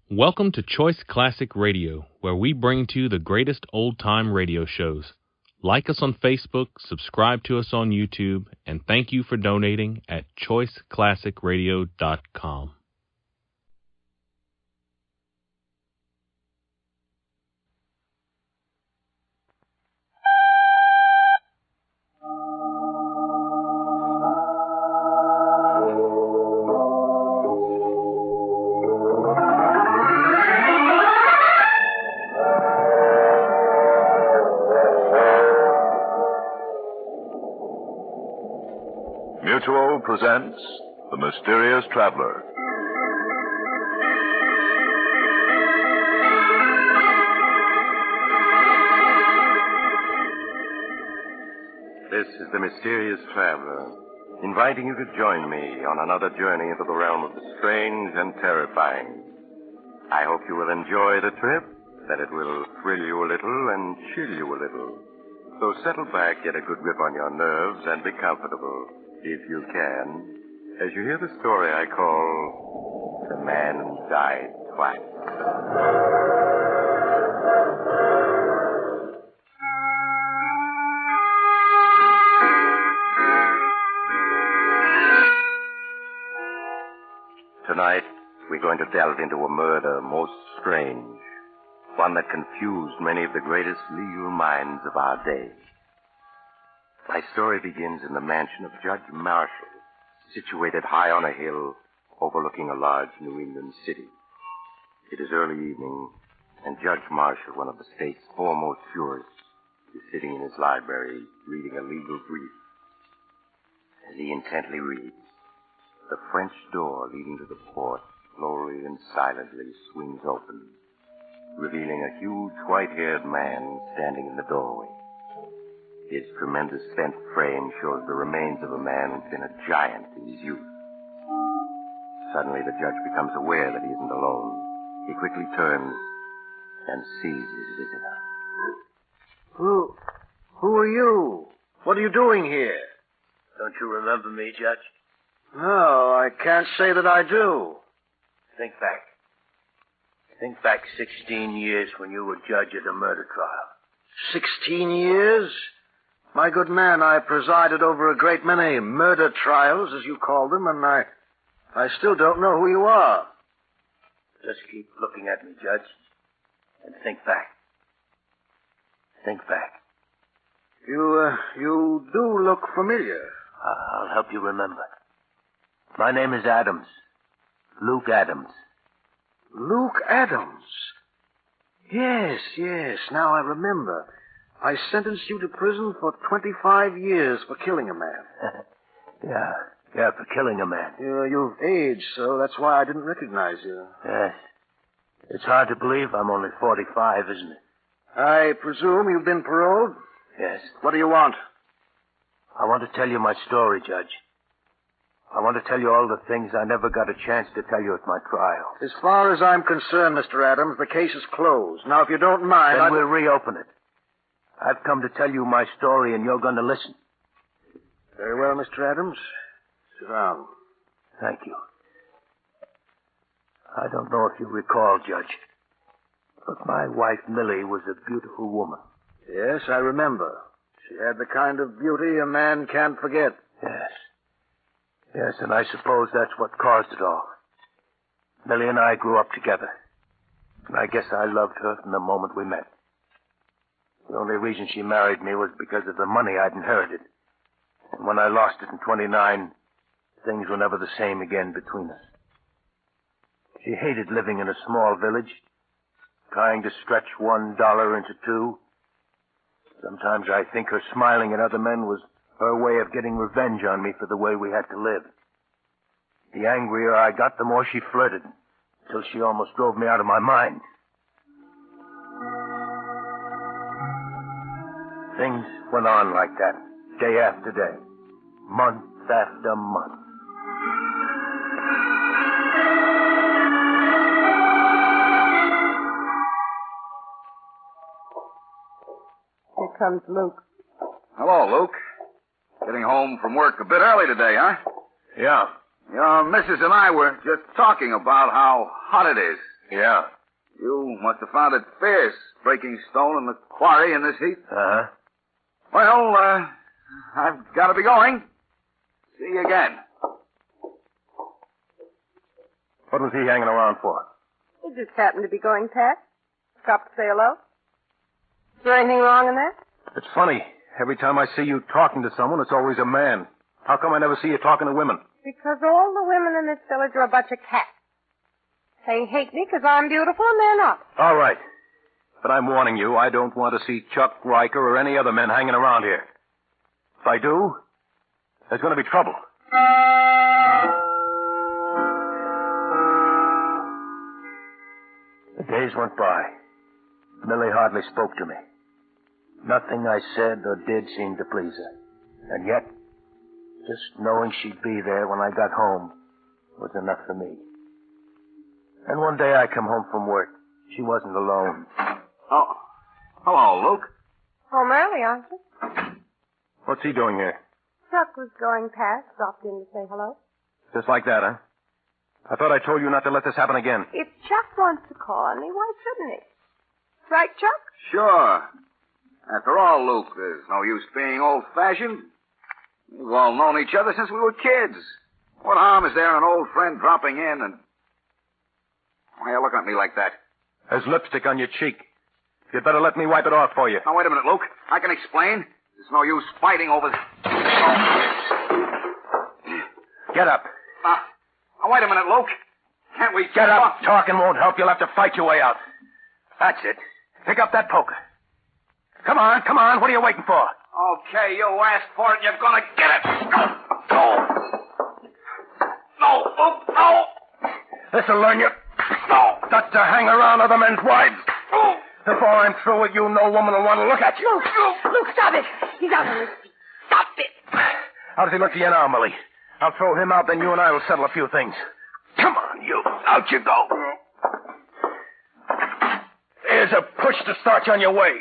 Welcome to Choice Classic Radio, where we bring to you the greatest old-time radio shows. Like us on Facebook, subscribe to us on YouTube, and thank you for donating at choiceclassicradio.com. Mutual presents The Mysterious Traveler. This is The Mysterious Traveler, inviting you to join me on another journey into the realm of the strange and terrifying. I hope you will enjoy the trip, that it will thrill you a little and chill you a little. So settle back, get a good grip on your nerves, and be comfortable, if you can, as you hear the story I call The Man Who Died Twice. Tonight, we're going to delve into a murder most strange, one that confused many of the greatest legal minds of our day. My story begins in the mansion of Judge Marshall, situated high on a hill overlooking a large New England city. It is early evening, and Judge Marshall, one of the state's foremost jurists, is sitting in his library reading a legal brief. As he intently reads, the French door leading to the porch slowly and silently swings open, revealing a huge white-haired man standing in the doorway. His tremendous bent frame shows the remains of a man who's been a giant in his youth. Suddenly, the judge becomes aware that he isn't alone. He quickly turns and sees his visitor. Who are you? What are you doing here? Don't you remember me, Judge? No, I can't say that I do. Think back. Think back 16 years when you were judge of the murder trial. 16 years? My good man, I presided over a great many murder trials, as you call them, and I still don't know who you are. Just keep looking at me, Judge, and think back. Think back. You do look familiar. I'll help you remember. My name is Adams. Luke Adams. Luke Adams? Yes, now I remember. I sentenced you to prison for 25 years for killing a man. Yeah, for killing a man. You've aged, so that's why I didn't recognize you. Yes. It's hard to believe I'm only 45, isn't it? I presume you've been paroled? Yes. What do you want? I want to tell you my story, Judge. I want to tell you all the things I never got a chance to tell you at my trial. As far as I'm concerned, Mr. Adams, the case is closed. Now, if you don't mind... Then we'll reopen it. I've come to tell you my story, and you're going to listen. Very well, Mr. Adams. Sit down. Thank you. I don't know if you recall, Judge, but my wife, Millie, was a beautiful woman. Yes, I remember. She had the kind of beauty a man can't forget. Yes, and I suppose that's what caused it all. Millie and I grew up together, and I guess I loved her from the moment we met. The only reason she married me was because of the money I'd inherited. And when I lost it in 29, things were never the same again between us. She hated living in a small village, trying to stretch $1 into $2. Sometimes I think her smiling at other men was her way of getting revenge on me for the way we had to live. The angrier I got, the more she flirted, till she almost drove me out of my mind. Things went on like that, day after day, month after month. Here comes Luke. Hello, Luke. Getting home from work a bit early today, huh? Yeah. Your missus and I were just talking about how hot it is Yeah. You must have found it fierce, breaking stone in the quarry in this heat. Uh-huh. Well, I've got to be going. See you again. What was he hanging around for? He just happened to be going past. Stopped to say hello. Is there anything wrong in that? It's funny. Every time I see you talking to someone, it's always a man. How come I never see you talking to women? Because all the women in this village are a bunch of cats. They hate me because I'm beautiful and they're not. All right. But I'm warning you, I don't want to see Chuck Riker or any other men hanging around here. If I do, there's going to be trouble. The days went by. Millie hardly spoke to me. Nothing I said or did seemed to please her. And yet, just knowing she'd be there when I got home was enough for me. And one day I come home from work. She wasn't alone. Oh, hello, Luke. Home early, aren't you? What's he doing here? Chuck was going past, stopped in to say hello. Just like that, huh? I thought I told you not to let this happen again. If Chuck wants to call on me, why shouldn't he? Right, Chuck? Sure. After all, Luke, there's no use being old-fashioned. We've all known each other since we were kids. What harm is there in an old friend dropping in and... Why are you looking at me like that? There's lipstick on your cheek. You'd better let me wipe it off for you. Now, wait a minute, Luke. I can explain. There's no use fighting over... Get up. Now, wait a minute, Luke. Can't we... Get up. Talking won't help. You'll have to fight your way out. That's it. Pick up that poker. Come on, come on. What are you waiting for? Okay, you asked for it. You're gonna get it. No. No, Luke, no. This'll learn you. No. Not to hang around other men's wives. Before I'm through with you, no woman will want to look at you. Luke, stop it. He's out on his feet. Stop it. How does he look to you now, Millie? I'll throw him out, then you and I will settle a few things. Come on, you. Out you go. Here's a push to start you on your way.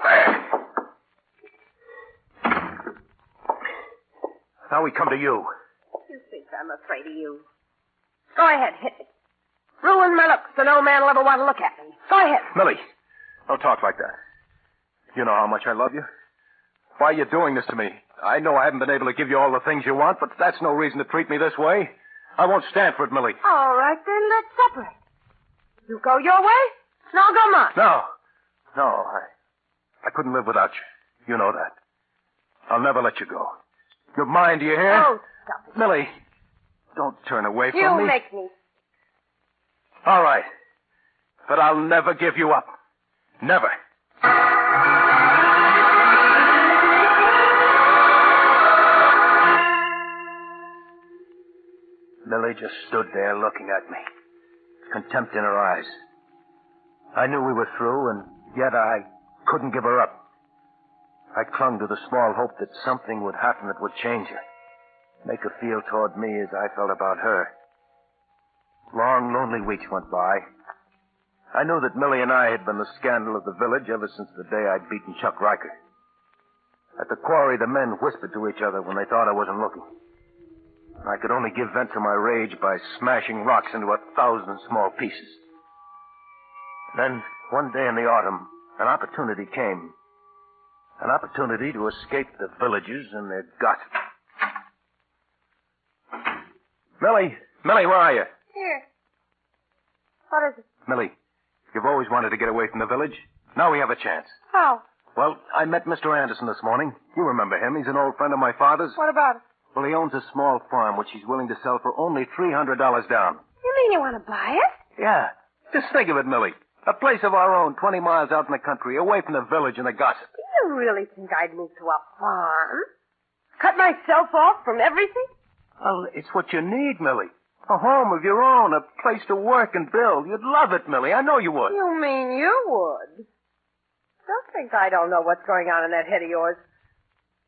There. Now we come to you. You think I'm afraid of you? Go ahead, hit me. Ruin my looks so no man will ever want to look at me. Go ahead. Millie, don't talk like that. You know how much I love you. Why are you doing this to me? I know I haven't been able to give you all the things you want, but that's no reason to treat me this way. I won't stand for it, Millie. All right, then let's separate. You go your way, and I'll go mine. No, I couldn't live without you. You know that. I'll never let you go. You're mine, do you hear? Oh, stop it. Millie, don't turn away from You me. make me. All right. But I'll never give you up. Never. Millie just stood there looking at me, contempt in her eyes. I knew we were through, and yet I couldn't give her up. I clung to the small hope that something would happen that would change her, make her feel toward me as I felt about her. Long, lonely weeks went by. I knew that Millie and I had been the scandal of the village ever since the day I'd beaten Chuck Riker. At the quarry, the men whispered to each other when they thought I wasn't looking. I could only give vent to my rage by smashing rocks into 1,000 small pieces. Then, one day in the autumn, an opportunity came. An opportunity to escape the villagers and their gossip. Millie, where are you? Here. What is it? Millie, you've always wanted to get away from the village. Now we have a chance. How? Well, I met Mr. Anderson this morning. You remember him. He's an old friend of my father's. What about it? Well, he owns a small farm which he's willing to sell for only $300 down. You mean you want to buy it? Yeah. Just think of it, Millie. A place of our own, 20 miles out in the country, away from the village and the gossip. Do you really think I'd move to a farm? Cut myself off from everything? Well, it's what you need, Millie. A home of your own, a place to work and build. You'd love it, Millie. I know you would. You mean you would? Don't think I don't know what's going on in that head of yours.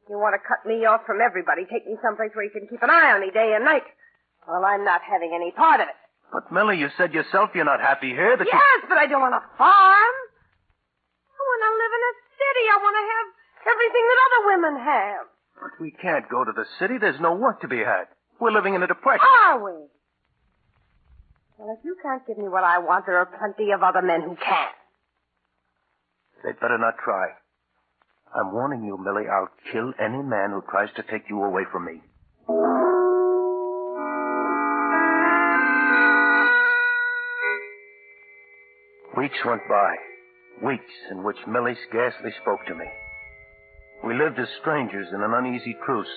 You want to cut me off from everybody, take me someplace where you can keep an eye on me day and night. Well, I'm not having any part of it. But, Millie, you said yourself you're not happy here. Yes, but I don't want a farm. I want to live in a city. I want to have everything that other women have. But we can't go to the city. There's no work to be had. We're living in a depression. Are we? Well, if you can't give me what I want, there are plenty of other men who can. They'd better not try. I'm warning you, Millie, I'll kill any man who tries to take you away from me. Weeks went by. Weeks in which Millie scarcely spoke to me. We lived as strangers in an uneasy truce.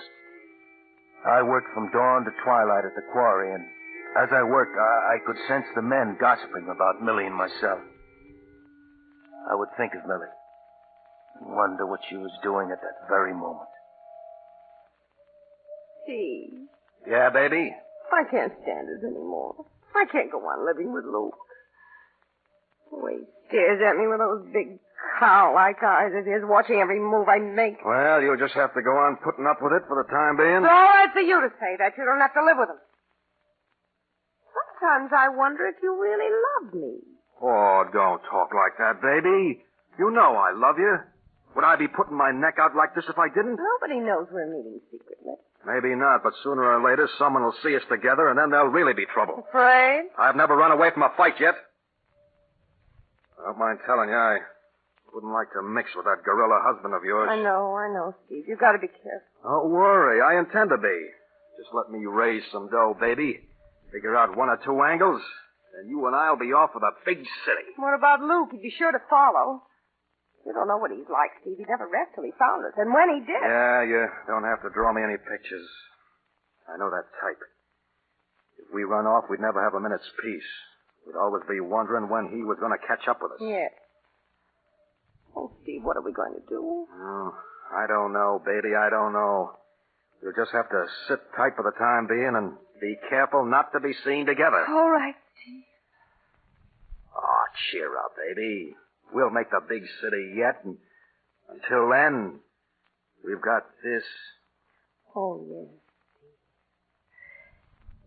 I worked from dawn to twilight at the quarry, and as I worked, I could sense the men gossiping about Millie and myself. I would think of Millie and wonder what she was doing at that very moment. Gee, Yeah, baby? I can't stand it anymore. I can't go on living with Luke. The way he stares at me with those big cow-like eyes of his, watching every move I make. Well, you'll just have to go on putting up with it for the time being. It's all right for you to say that. You don't have to live with him. Sometimes I wonder if you really love me. Oh, don't talk like that, baby. You know I love you. Would I be putting my neck out like this if I didn't? Nobody knows we're meeting secretly. Maybe not, but sooner or later someone will see us together, and then there'll really be trouble. Afraid? I've never run away from a fight yet. I don't mind telling you, I wouldn't like to mix with that gorilla husband of yours. I know, Steve. You've got to be careful. Don't worry, I intend to be. Just let me raise some dough, baby. Figure out one or two angles, and you and I'll be off for the big city. What about Luke? He'd be sure to follow. You don't know what he's like, Steve. He never rests till he found us. And when he did... Yeah, you don't have to draw me any pictures. I know that type. If we run off, we'd never have a minute's peace. We'd always be wondering when he was going to catch up with us. Yes. Oh, Steve, what are we going to do? Oh, I don't know, baby. I don't know. We'll just have to sit tight for the time being and be careful not to be seen together. All right, Steve. Oh, cheer up, baby. We'll make the big city yet, and until then, we've got this. Oh, yes.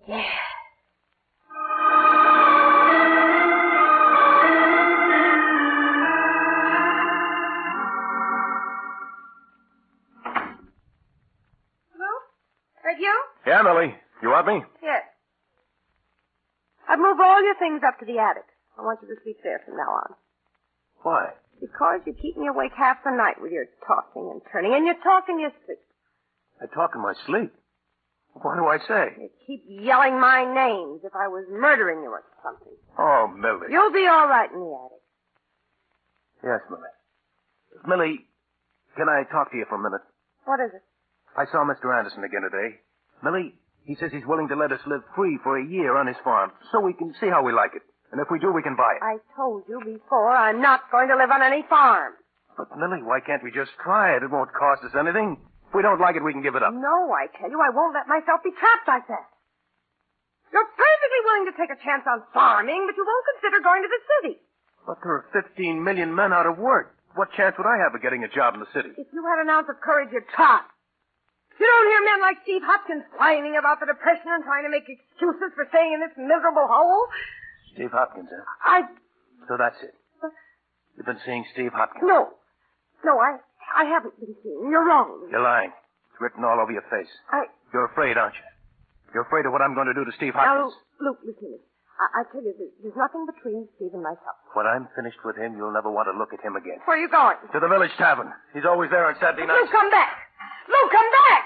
Yeah. You? Yeah, Millie. You want me? Yes. I've moved all your things up to the attic. I want you to sleep there from now on. Why? Because you keep me awake half the night with your tossing and turning, and you talk in your sleep. I talk in my sleep. What do I say? You keep yelling my names if I was murdering you or something. Oh, Millie. You'll be all right in the attic. Yes, Millie. Millie, can I talk to you for a minute? What is it? I saw Mr. Anderson again today. Millie, he says he's willing to let us live free for a year on his farm so we can see how we like it. And if we do, we can buy it. I told you before I'm not going to live on any farm. But, Millie, why can't we just try it? It won't cost us anything. If we don't like it, we can give it up. No, I tell you, I won't let myself be trapped like that. You're perfectly willing to take a chance on farming, but you won't consider going to the city. But there are 15 million men out of work. What chance would I have of getting a job in the city? If you had an ounce of courage, you'd try. You don't hear men like Steve Hopkins whining about the Depression and trying to make excuses for staying in this miserable hole. Steve Hopkins, huh? So that's it. You've been seeing Steve Hopkins? No, I haven't been seeing. You're wrong. You're lying. It's written all over your face. You're afraid, aren't you? You're afraid of what I'm going to do to Steve Hopkins. Now, Luke, listen to me. I tell you, there's nothing between Steve and myself. When I'm finished with him, you'll never want to look at him again. Where are you going? To the village tavern. He's always there on Saturday nights. Luke, come back! Luke, come back!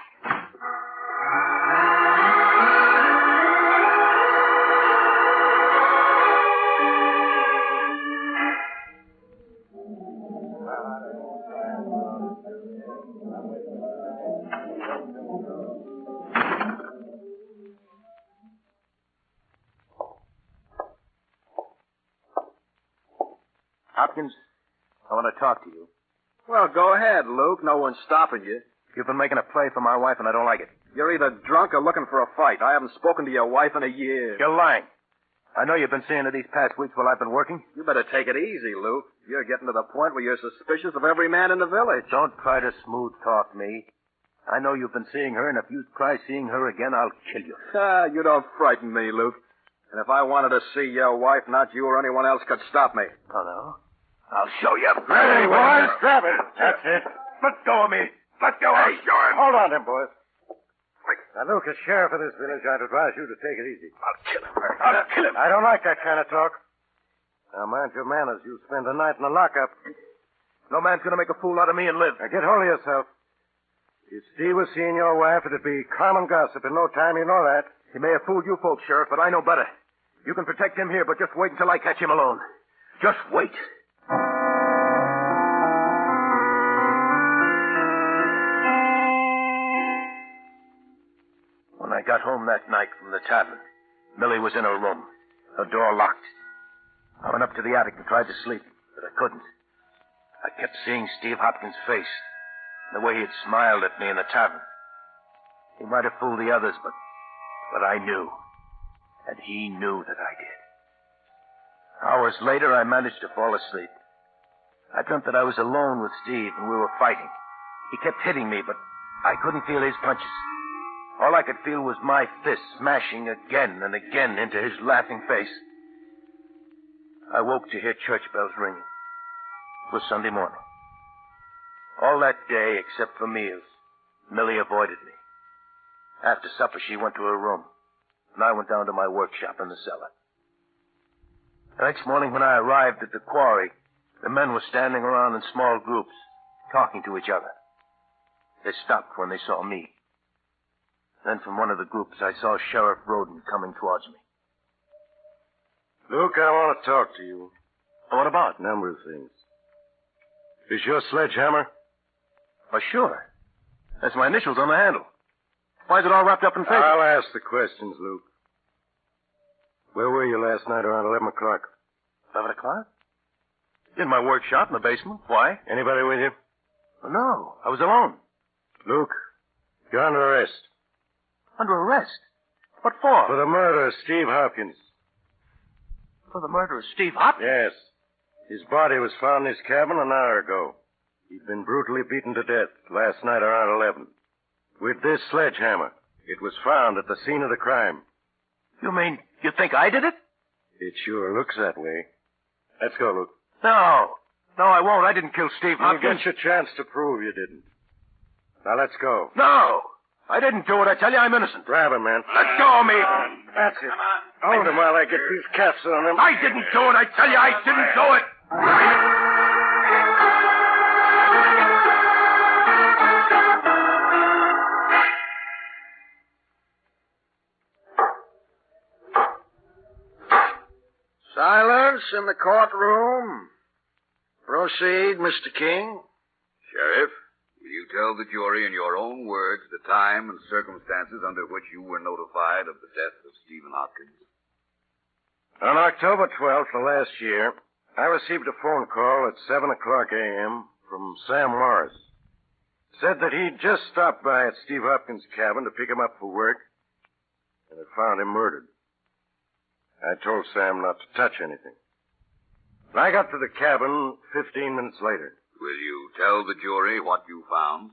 Hopkins, I want to talk to you. Well, go ahead, Luke. No one's stopping you. You've been making a play for my wife, and I don't like it. You're either drunk or looking for a fight. I haven't spoken to your wife in a year. You're lying. I know you've been seeing her these past weeks while I've been working. You better take it easy, Luke. You're getting to the point where you're suspicious of every man in the village. Don't try to smooth talk me. I know you've been seeing her, and if you try seeing her again, I'll kill you. You don't frighten me, Luke. And if I wanted to see your wife, not you or anyone else could stop me. Oh, no? I'll show you. Hey, boys, grab it. That's it. Let go of me. Let go of me. Hold on, then, boys. Now, Luke, as sheriff of this village, I'd advise you to take it easy. I'll kill him, Bert. I'll kill him. I don't like that kind of talk. Now, mind your manners. You spend the night in the lockup. No man's going to make a fool out of me and live. Now, get hold of yourself. If Steve was seeing your wife, it'd be common gossip in no time. You know that. He may have fooled you folks, Sheriff, but I know better. You can protect him here, but just wait until I catch him alone. Just wait. When I got home that night from the tavern, Millie was in her room, her door locked. I went up to the attic and tried to sleep, but I couldn't. I kept seeing Steve Hopkins' face, the way he had smiled at me in the tavern. He might have fooled the others, but I knew. And he knew that I did. Hours later, I managed to fall asleep. I dreamt that I was alone with Steve and we were fighting. He kept hitting me, but I couldn't feel his punches. All I could feel was my fist smashing again and again into his laughing face. I woke to hear church bells ringing. It was Sunday morning. All that day, except for meals, Millie avoided me. After supper, she went to her room, and I went down to my workshop in the cellar. The next morning, when I arrived at the quarry, the men were standing around in small groups, talking to each other. They stopped when they saw me. Then from one of the groups, I saw Sheriff Roden coming towards me. Luke, I want to talk to you. What about? A number of things. Is your sledgehammer? Oh, sure. That's my initials on the handle. Why is it all wrapped up in paper? I'll ask the questions, Luke. Where were you last night around 11 o'clock? 11 o'clock? In my workshop in the basement. Why? Anybody with you? Oh, no, I was alone. Luke, you're under arrest. Under arrest? What for? For the murder of Steve Hopkins. For the murder of Steve Hopkins? Yes. His body was found in his cabin an hour ago. He'd been brutally beaten to death last night around 11. With this sledgehammer. It was found at the scene of the crime. You mean you think I did it? It sure looks that way. Let's go, Luke. No. No, I won't. I didn't kill Steve Hopkins. You'll get your chance to prove you didn't. Now, let's go. No. I didn't do it. I tell you, I'm innocent. Grab him, man. Let go of me. That's it. Hold him while I get these caps on him. I didn't do it. I tell you, I didn't do it. Silence in the courtroom. Proceed, Mr. King. Sheriff, will you tell the jury in your own words the time and circumstances under which you were notified of the death of Stephen Hopkins? On October 12th of last year, I received a phone call at 7 o'clock a.m. from Sam Morris. Said that he'd just stopped by at Steve Hopkins' cabin to pick him up for work and had found him murdered. I told Sam not to touch anything. When I got to the cabin 15 minutes later. Will you tell the jury what you found?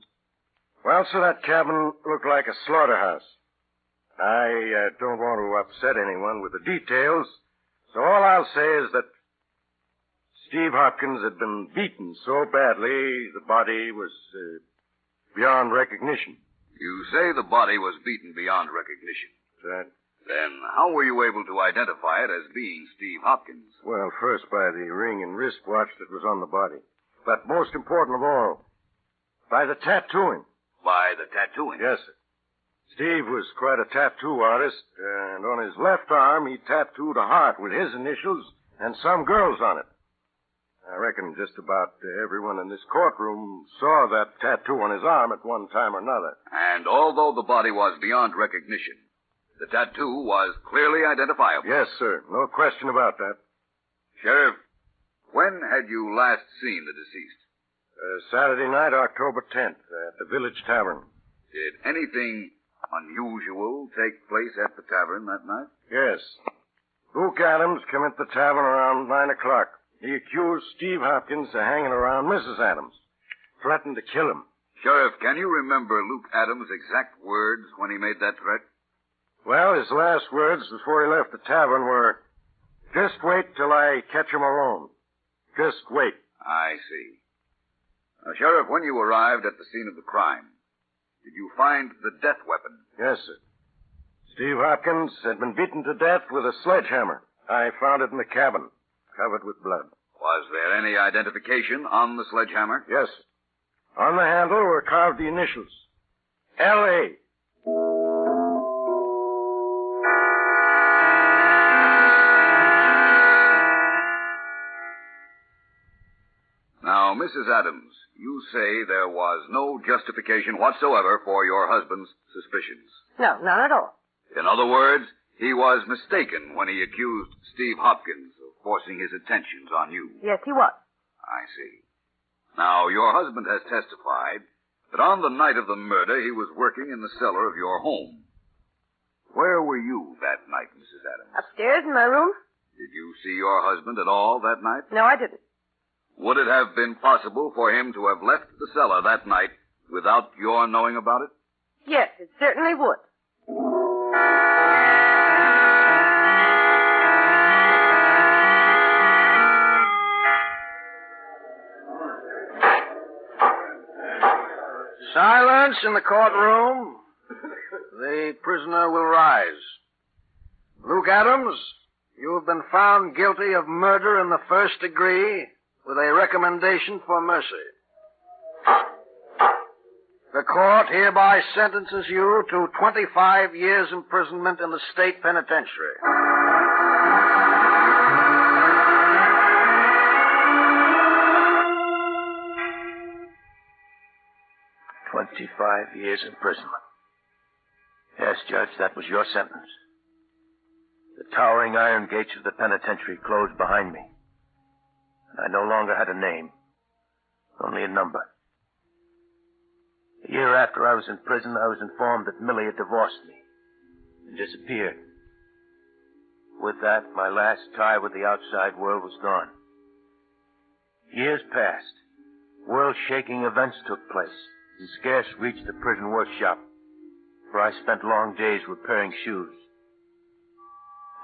Well, sir, that cabin looked like a slaughterhouse. I don't want to upset anyone with the details, so all I'll say is that Steve Hopkins had been beaten so badly the body was beyond recognition. You say the body was beaten beyond recognition. Right. Then how were you able to identify it as being Steve Hopkins? Well, first by the ring and wristwatch that was on the body. But most important of all, by the tattooing. By the tattooing? Yes, sir. Steve was quite a tattoo artist, and on his left arm he tattooed a heart with his initials and some girls on it. I reckon just about everyone in this courtroom saw that tattoo on his arm at one time or another. And although the body was beyond recognition, the tattoo was clearly identifiable? Yes, sir. No question about that. Sheriff, when had you last seen the deceased? Saturday night, October 10th, at the Village Tavern. Did anything unusual take place at the tavern that night? Yes. Luke Adams came into the tavern around 9 o'clock. He accused Steve Hopkins of hanging around Mrs. Adams, threatened to kill him. Sheriff, can you remember Luke Adams' exact words when he made that threat? Well, his last words before he left the tavern were, "Just wait till I catch him alone. Just wait." I see. Now, Sheriff, when you arrived at the scene of the crime, Did you find the death weapon? Yes, sir. Steve Hopkins had been beaten to death with a sledgehammer. I found it in the cabin, covered with blood. Was there any identification on the sledgehammer? Yes, sir. On the handle were carved the initials. L.A. Now, Mrs. Adams, you say there was no justification whatsoever for your husband's suspicions. No, none at all. In other words, he was mistaken when he accused Steve Hopkins of forcing his attentions on you. Yes, he was. I see. Now, your husband has testified that on the night of the murder, he was working in the cellar of your home. Where were you that night, Mrs. Adams? Upstairs in my room? Did you see your husband at all that night? No, I didn't. Would it have been possible for him to have left the cellar that night without your knowing about it? Yes, it certainly would. Silence in the courtroom. The prisoner will rise. Luke Adams, you have been found guilty of murder in the first degree with a recommendation for mercy. The court hereby sentences you to 25 years imprisonment in the state penitentiary. 25 years imprisonment. Yes, Judge, that was your sentence. The towering iron gates of the penitentiary closed behind me. And I no longer had a name, only a number. A year after I was in prison, I was informed that Millie had divorced me and disappeared. With that, my last tie with the outside world was gone. Years passed. World-shaking events took place and scarce reached the prison workshop, where I spent long days repairing shoes.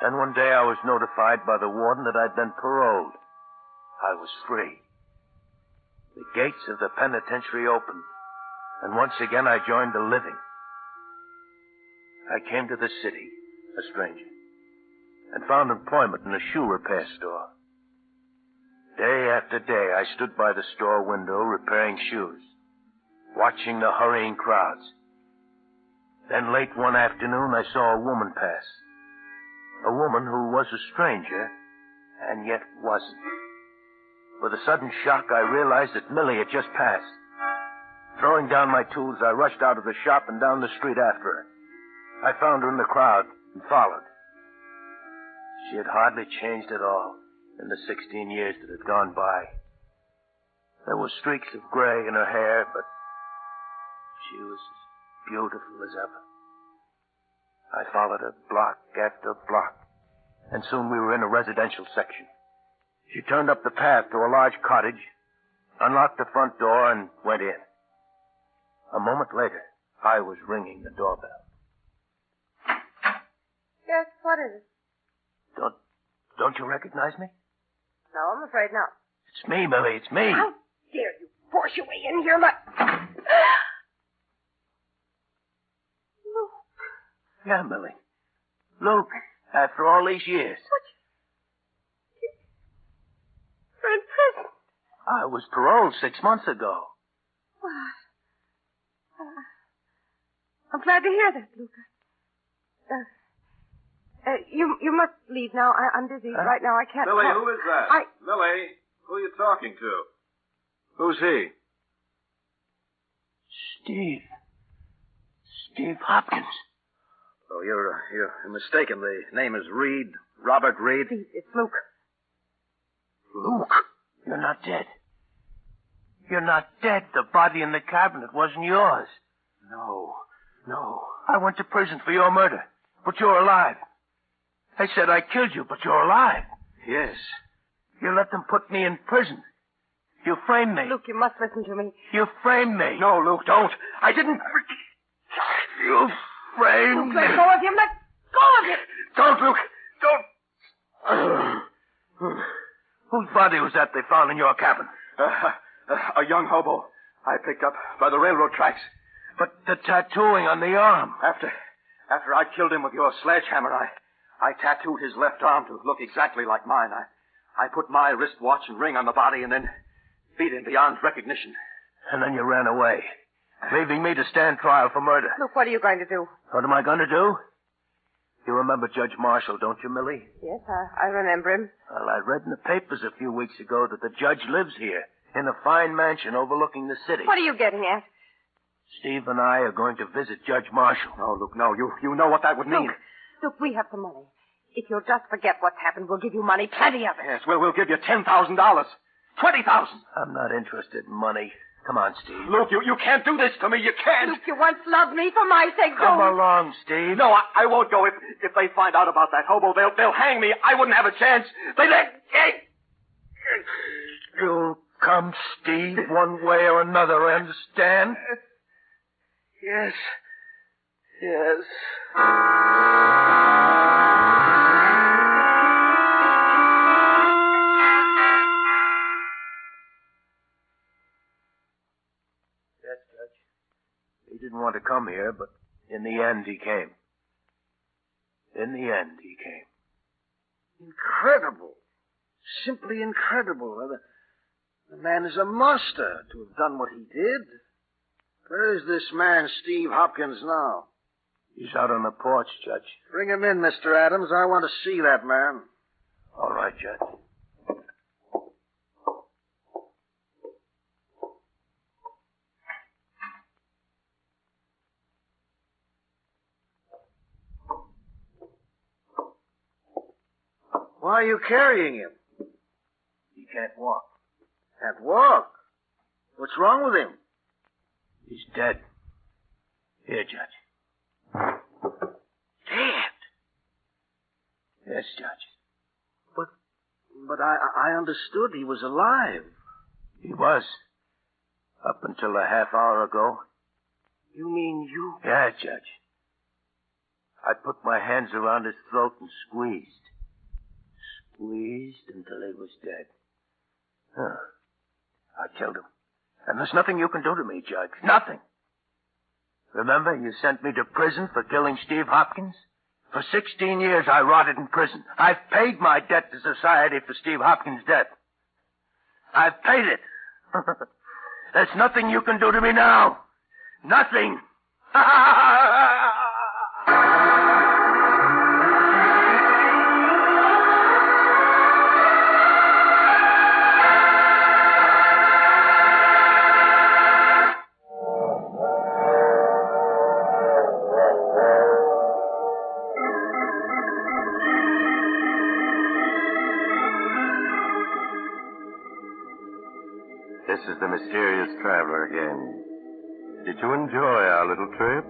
Then one day I was notified by the warden that I'd been paroled. I was free. The gates of the penitentiary opened, and once again I joined the living. I came to the city, a stranger, and found employment in a shoe repair store. Day after day, I stood by the store window repairing shoes, watching the hurrying crowds. Then late one afternoon, I saw a woman pass. A woman who was a stranger, and yet wasn't. With a sudden shock, I realized that Millie had just passed. Throwing down my tools, I rushed out of the shop and down the street after her. I found her in the crowd and followed. She had hardly changed at all in the 16 years that had gone by. There were streaks of gray in her hair, but she was as beautiful as ever. I followed her block after block, and soon we were in a residential section. She turned up the path to a large cottage, unlocked the front door, and went in. A moment later, I was ringing the doorbell. Yes, what is it? Don't you recognize me? No, I'm afraid not. It's me, Millie, it's me. How dare you force your way in here, Luke. Yeah, Millie. Luke, after all these years. What? You're in prison. I was paroled 6 months ago. Well, I'm glad to hear that, Luke. You must leave now. I'm busy right now. I can't Millie, talk. who is that? Millie, who are you talking to? Who's he? Steve Hopkins. Oh, you're mistaken. The name is Reed. Robert Reed. Steve, it's Luke. Luke, you're not dead. You're not dead. The body in the cabinet wasn't yours. No. I went to prison for your murder, but you're alive. They said I killed you, but you're alive. Yes. You let them put me in prison. You framed me. Luke, you must listen to me. You framed me. No, Luke, don't. I didn't. You framed Luke, me. let go of him. Let go of him. Don't, Luke. Don't. Whose body was that they found in your cabin? A young hobo I picked up by the railroad tracks. But the tattooing on the arm. After I killed him with your sledgehammer, I tattooed his left arm to look exactly like mine. I put my wristwatch and ring on the body and then beat him beyond recognition. And then you ran away, leaving me to stand trial for murder. Look, what are you going to do? What am I going to do? You remember Judge Marshall, don't you, Millie? Yes, I remember him. Well, I read in the papers a few weeks ago that the judge lives here, in a fine mansion overlooking the city. What are you getting at? Steve and I are going to visit Judge Marshall. No, Luke, no. You know what that would mean. Look, we have some money. If you'll just forget what's happened, we'll give you money, plenty of it. Yes, we'll give you $10,000. $20,000. I'm not interested in money. Come on, Steve. Luke, you can't do this to me. You can't. Luke, you once loved me. For my sake, Come don't. along, Steve. No, I won't go. If they find out about that hobo, they'll hang me. I wouldn't have a chance. You'll come, Steve, one way or another, understand? Yes. Yes. Yes, Judge. He didn't want to come here, but in the end he came. In the end he came. Incredible. Simply incredible. The man is a monster to have done what he did. Where is this man, Steve Hopkins, now? He's out on the porch, Judge. Bring him in, Mr. Adams. I want to see that man. All right, Judge. Why are you carrying him? He can't walk. Can't walk? What's wrong with him? He's dead. Here, Judge. Dead? Yes, Judge. But I understood he was alive. He was. Up until a half hour ago. You mean you... Yeah, Judge. I put my hands around his throat and squeezed. Squeezed until he was dead. Huh. I killed him. And there's nothing you can do to me, Judge. Nothing. Remember, you sent me to prison for killing Steve Hopkins? For 16 years, I rotted in prison. I've paid my debt to society for Steve Hopkins' death. I've paid it. There's nothing you can do to me now. Nothing. This is the mysterious traveler again. Did you enjoy our little trip?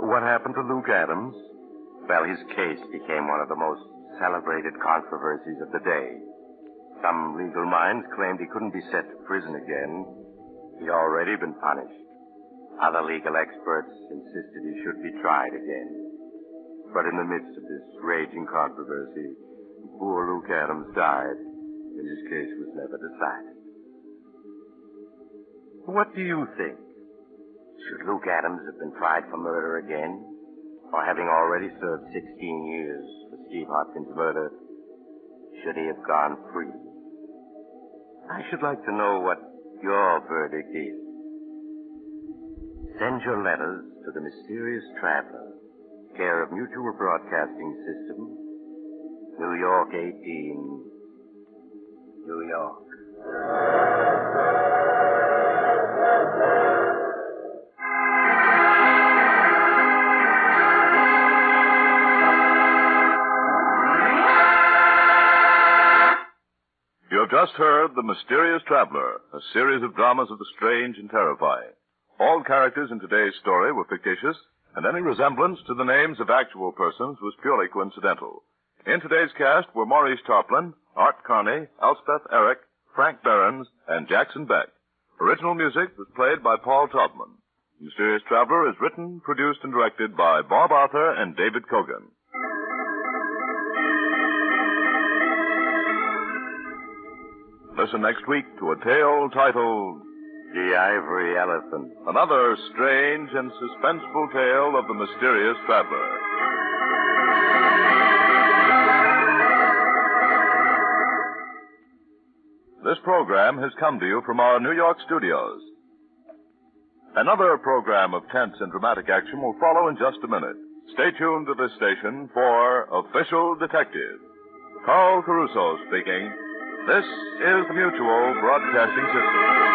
What happened to Luke Adams? Well, his case became one of the most celebrated controversies of the day. Some legal minds claimed he couldn't be sent to prison again. He'd already been punished. Other legal experts insisted he should be tried again. But in the midst of this raging controversy, poor Luke Adams died, and his case was never decided. What do you think? Should Luke Adams have been tried for murder again? Or having already served 16 years for Steve Hopkins' murder, should he have gone free? I should like to know what your verdict is. Send your letters to the Mysterious Traveler, care of Mutual Broadcasting System, New York 18, New York. You have just heard The Mysterious Traveler, a series of dramas of the strange and terrifying. All characters in today's story were fictitious, and any resemblance to the names of actual persons was purely coincidental. In today's cast were Maurice Tarplin, Art Carney, Elspeth Eric, Frank Behrens, and Jackson Beck. Original music was played by Paul Taubman. The Mysterious Traveler is written, produced, and directed by Bob Arthur and David Kogan. Listen next week to a tale titled The Ivory Elephant. Another strange and suspenseful tale of the mysterious traveler. This program has come to you from our New York studios. Another program of tense and dramatic action will follow in just a minute. Stay tuned to this station for Official Detective. Carl Caruso speaking. This is the Mutual Broadcasting System.